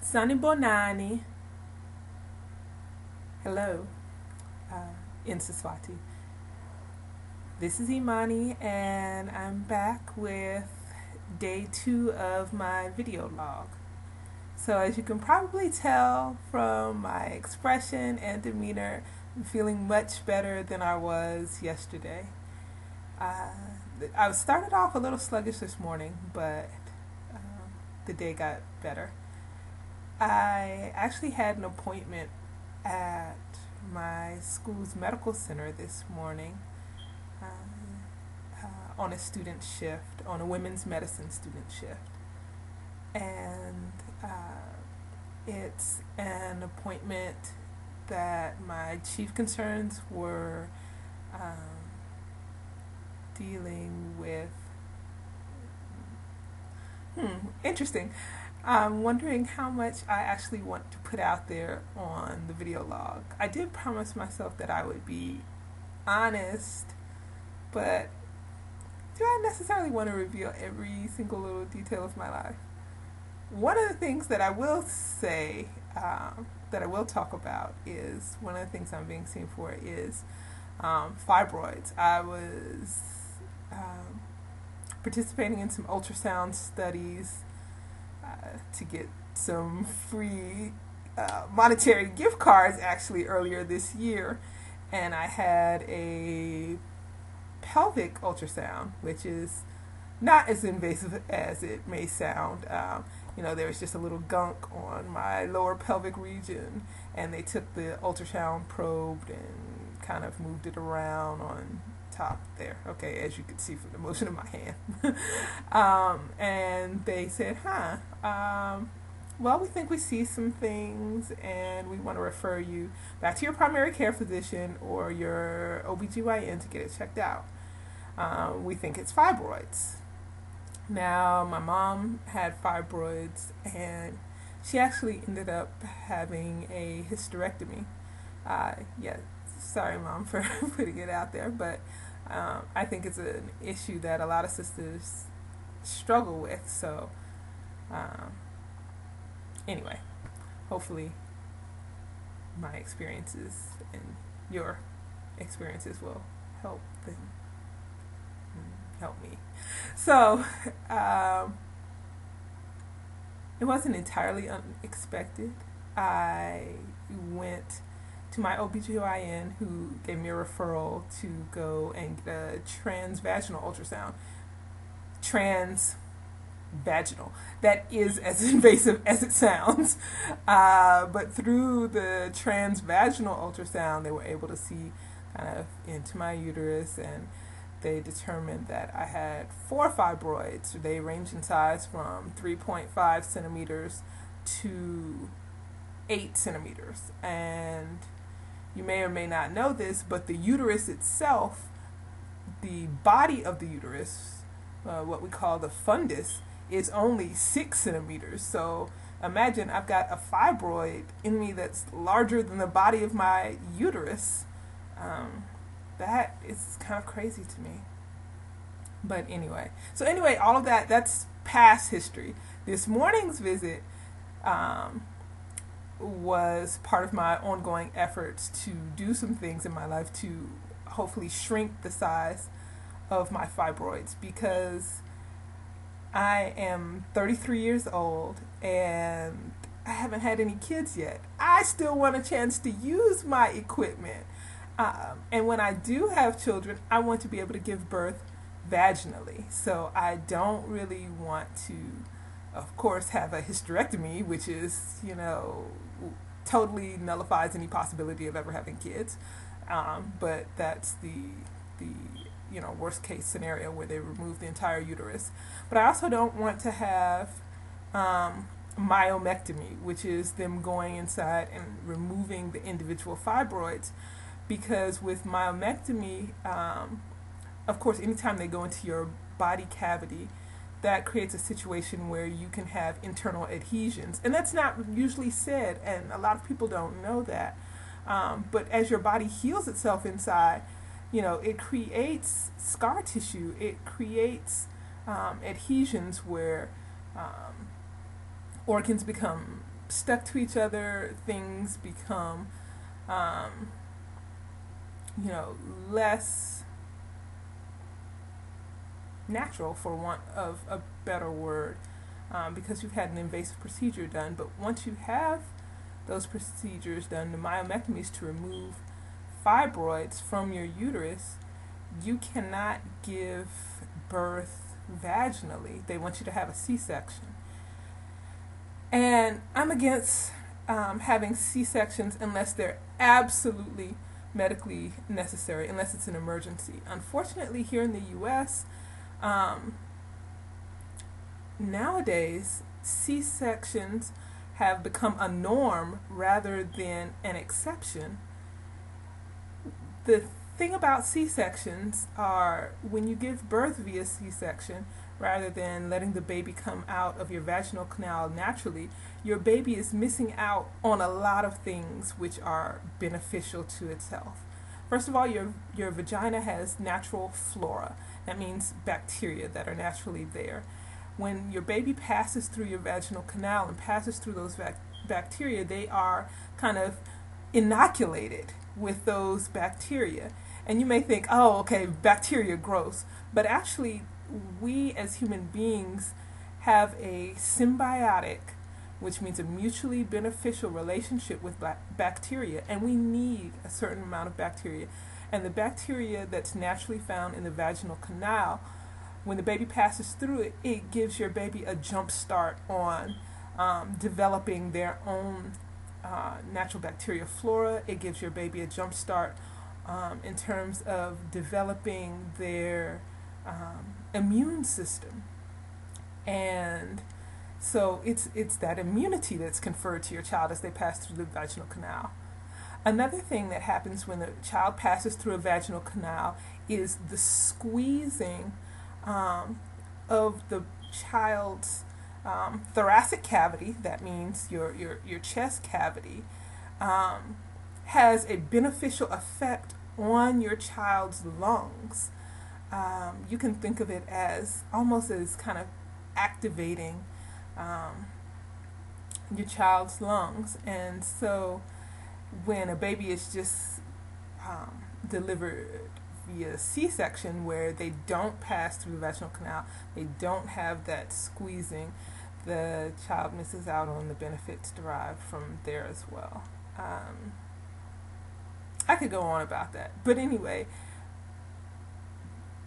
Sunny Bonani. Hello, in Siswati. This is Imani, and I'm back with day 2 of my video log. So, as you can probably tell from my expression and demeanor, I'm feeling much better than I was yesterday. I started off a little sluggish this morning, but the day got better. I actually had an appointment at my school's medical center this morning on a student shift, on a women's medicine student shift. And it's an appointment that my chief concerns were dealing with. Interesting. I'm wondering how much I actually want to put out there on the video log. I did promise myself that I would be honest, but do I necessarily want to reveal every single little detail of my life? One of the things that I will say, that I will talk about, is one of the things I'm being seen for is fibroids. I was participating in some ultrasound studies to get some free monetary gift cards actually earlier this year, and I had a pelvic ultrasound, which is not as invasive as it may sound. There was just a little gunk on my lower pelvic region, and they took the ultrasound probe and kind of moved it around on top there, okay, as you can see from the motion of my hand. And they said, well, we think we see some things, and we want to refer you back to your primary care physician or your OBGYN to get it checked out. We think it's fibroids. Now, my mom had fibroids, and she actually ended up having a hysterectomy. Sorry, Mom, for putting it out there, but I think it's an issue that a lot of sisters struggle with. So, anyway, hopefully my experiences and your experiences will help me. So, it wasn't entirely unexpected. I went to my OBGYN, who gave me a referral to go and get a transvaginal ultrasound. Transvaginal. That is as invasive as it sounds. But through the transvaginal ultrasound, they were able to see kind of into my uterus, and they determined that I had 4 fibroids. They range in size from 3.5 centimeters to 8 centimeters. And you may or may not know this, but the uterus itself, the body of the uterus, what we call the fundus, is only 6 centimeters. So imagine I've got a fibroid in me that's larger than the body of my uterus. That is kind of crazy to me. But anyway, all of that's past history. This morning's visit was part of my ongoing efforts to do some things in my life to hopefully shrink the size of my fibroids, because I am 33 years old and I haven't had any kids yet. I still want a chance to use my equipment. And when I do have children, I want to be able to give birth vaginally. So I don't really want to, of course, have a hysterectomy, which is, totally nullifies any possibility of ever having kids. But that's the worst case scenario, where they remove the entire uterus. But I also don't want to have myomectomy, which is them going inside and removing the individual fibroids. Because with myomectomy, of course, anytime they go into your body cavity, that creates a situation where you can have internal adhesions. And that's not usually said, and a lot of people don't know that. But as your body heals itself inside, it creates scar tissue. It creates adhesions where organs become stuck to each other, things become, less natural, for want of a better word, because you've had an invasive procedure done. But once you have those procedures done, the myomectomies to remove fibroids from your uterus, you cannot give birth vaginally. They want you to have a C-section. And I'm against having C-sections unless they're absolutely medically necessary, unless it's an emergency. Unfortunately, here in the U.S., nowadays, C-sections have become a norm rather than an exception. The thing about C-sections are when you give birth via C-section, rather than letting the baby come out of your vaginal canal naturally, your baby is missing out on a lot of things which are beneficial to its health. First of all, your vagina has natural flora. That means bacteria that are naturally there. When your baby passes through your vaginal canal and passes through those bacteria, they are kind of inoculated with those bacteria. And you may think, oh, okay, bacteria, gross. But actually, we as human beings have a symbiotic, which means a mutually beneficial relationship with bacteria, and we need a certain amount of bacteria. And the bacteria that's naturally found in the vaginal canal, when the baby passes through it, it gives your baby a jump start on developing their own natural bacteria flora. It gives your baby a jump start in terms of developing their immune system. And so it's that immunity that's conferred to your child as they pass through the vaginal canal. Another thing that happens when the child passes through a vaginal canal is the squeezing of the child's thoracic cavity. That means your chest cavity has a beneficial effect on your child's lungs. You can think of it as almost as kind of activating your child's lungs. And so when a baby is just delivered via C-section, where they don't pass through the vaginal canal, they don't have that squeezing, the child misses out on the benefits derived from there as well. I could go on about that, but anyway,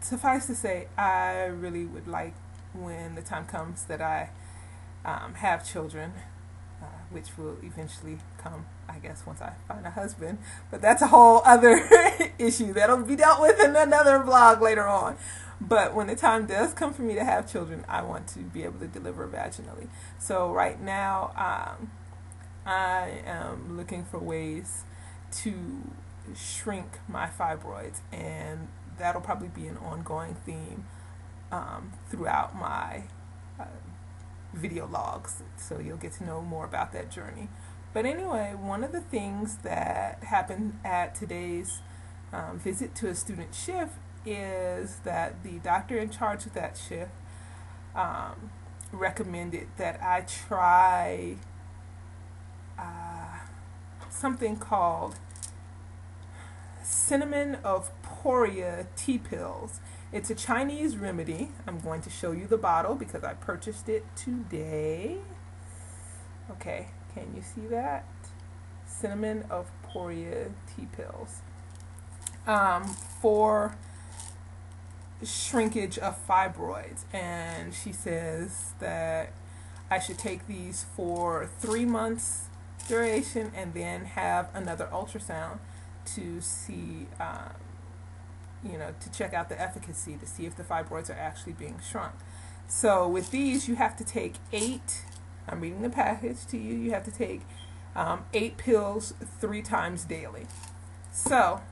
suffice to say, I really would like, when the time comes that I have children, which will eventually come, I guess, once I find a husband, but that's a whole other issue that'll be dealt with in another vlog later on. But when the time does come for me to have children, I want to be able to deliver vaginally. So right now, I am looking for ways to shrink my fibroids, and that'll probably be an ongoing theme throughout my video logs, so you'll get to know more about that journey. But anyway, one of the things that happened at today's visit to a student shift is that the doctor in charge of that shift recommended that I try something called cinnamon of Poria tea pills. It's a Chinese remedy. I'm going to show you the bottle because I purchased it today. Okay, can you see that? Cinnamon of Poria tea pills. For shrinkage of fibroids. And she says that I should take these for 3 months duration and then have another ultrasound to see to check out the efficacy, to see if the fibroids are actually being shrunk. So with these, you have to take 8, I'm reading the package to you, you have to take 8 pills 3 times daily. So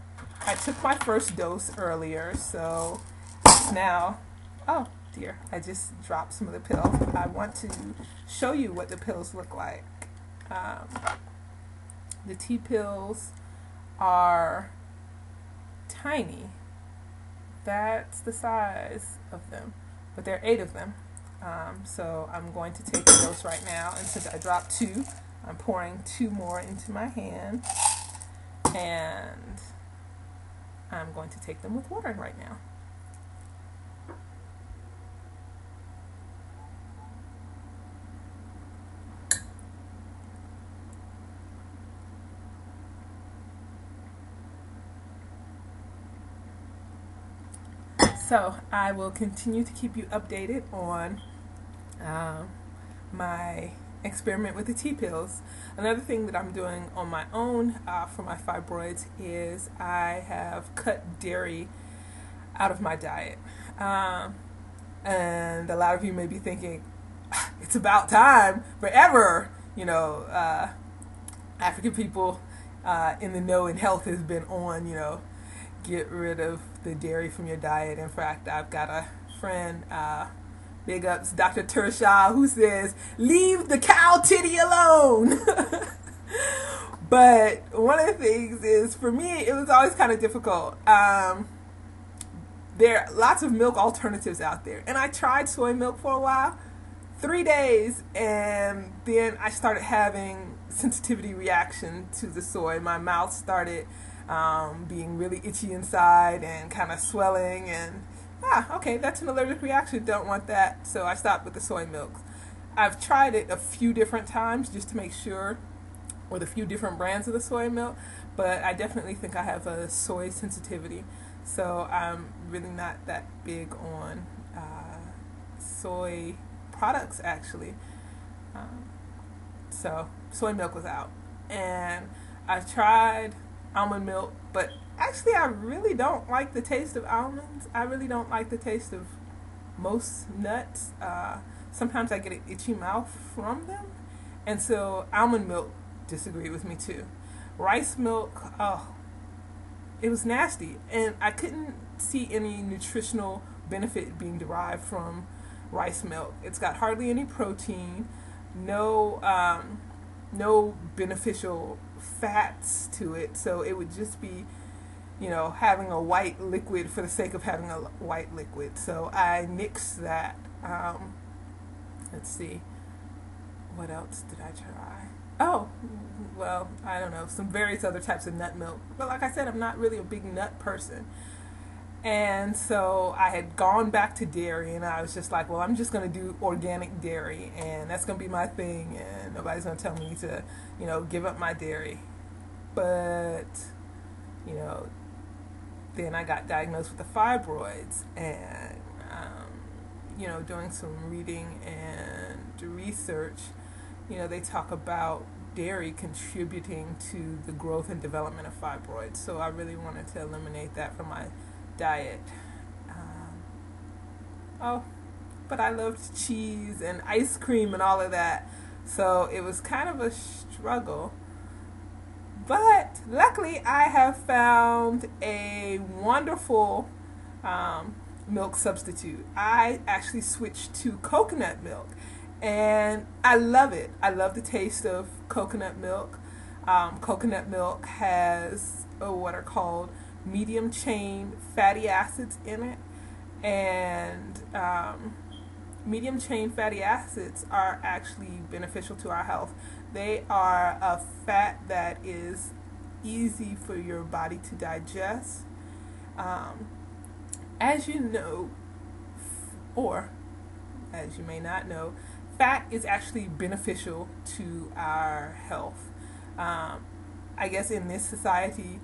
I took my first dose earlier, so it's now, oh dear, I just dropped some of the pills. I want to show you what the pills look like. The tea pills are tiny. That's the size of them, but there are 8 of them. So I'm going to take a dose right now, and since I dropped 2, I'm pouring 2 more into my hand, and I'm going to take them with water right now. So I will continue to keep you updated on my experiment with the tea pills. Another thing that I'm doing on my own for my fibroids is I have cut dairy out of my diet. And a lot of you may be thinking, it's about time, forever. You know, African people in the know in health has been on, you know, get rid of the dairy from your diet. In fact, I've got a friend, big ups, Dr. Tershaw, who says, leave the cow titty alone. But one of the things is, for me, it was always kind of difficult. There are lots of milk alternatives out there. And I tried soy milk for a while, 3 days, and then I started having sensitivity reaction to the soy. My mouth started being really itchy inside and kind of swelling, and okay, that's an allergic reaction, don't want that. So I stopped with the soy milk. I've tried it a few different times just to make sure, with a few different brands of the soy milk, but I definitely think I have a soy sensitivity. So I'm really not that big on soy products, actually. So soy milk was out, and I've tried almond milk, but actually I really don't like the taste of almonds. I really don't like the taste of most nuts. Sometimes I get an itchy mouth from them, and so almond milk disagreed with me too. Rice milk, oh, it was nasty, and I couldn't see any nutritional benefit being derived from rice milk. It's got hardly any protein, no beneficial fats to it, so it would just be, you know, having a white liquid for the sake of having a white liquid. So I nixed that. Let's see, what else did I try? Oh, well, I don't know, some various other types of nut milk, but like I said, I'm not really a big nut person. And so I had gone back to dairy, and I was just like, well, I'm just going to do organic dairy, and that's going to be my thing, and nobody's going to tell me to, you know, give up my dairy. But, you know, then I got diagnosed with the fibroids, and, you know, doing some reading and research, you know, they talk about dairy contributing to the growth and development of fibroids. So I really wanted to eliminate that from my diet. Oh, but I loved cheese and ice cream and all of that, so it was kind of a struggle. But luckily I have found a wonderful milk substitute. I actually switched to coconut milk, and I love it. I love the taste of coconut milk. Coconut milk has what are called medium chain fatty acids in it, and medium chain fatty acids are actually beneficial to our health. They are a fat that is easy for your body to digest. As you know, or as you may not know, fat is actually beneficial to our health. I guess in this society,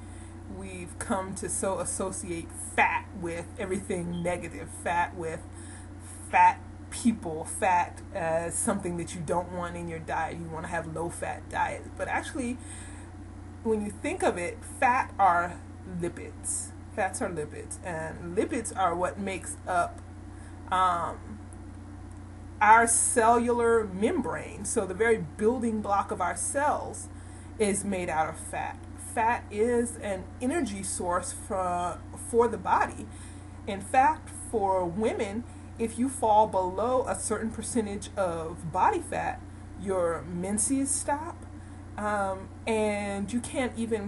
we've come to so associate fat with everything negative, fat with fat people, fat as something that you don't want in your diet. You want to have low-fat diets. But actually, when you think of it, fat are lipids. Fats are lipids, and lipids are what makes up our cellular membrane. So the very building block of our cells is made out of fat. Fat is an energy source for the body. In fact, for women, if you fall below a certain percentage of body fat, your menses stop, and you can't even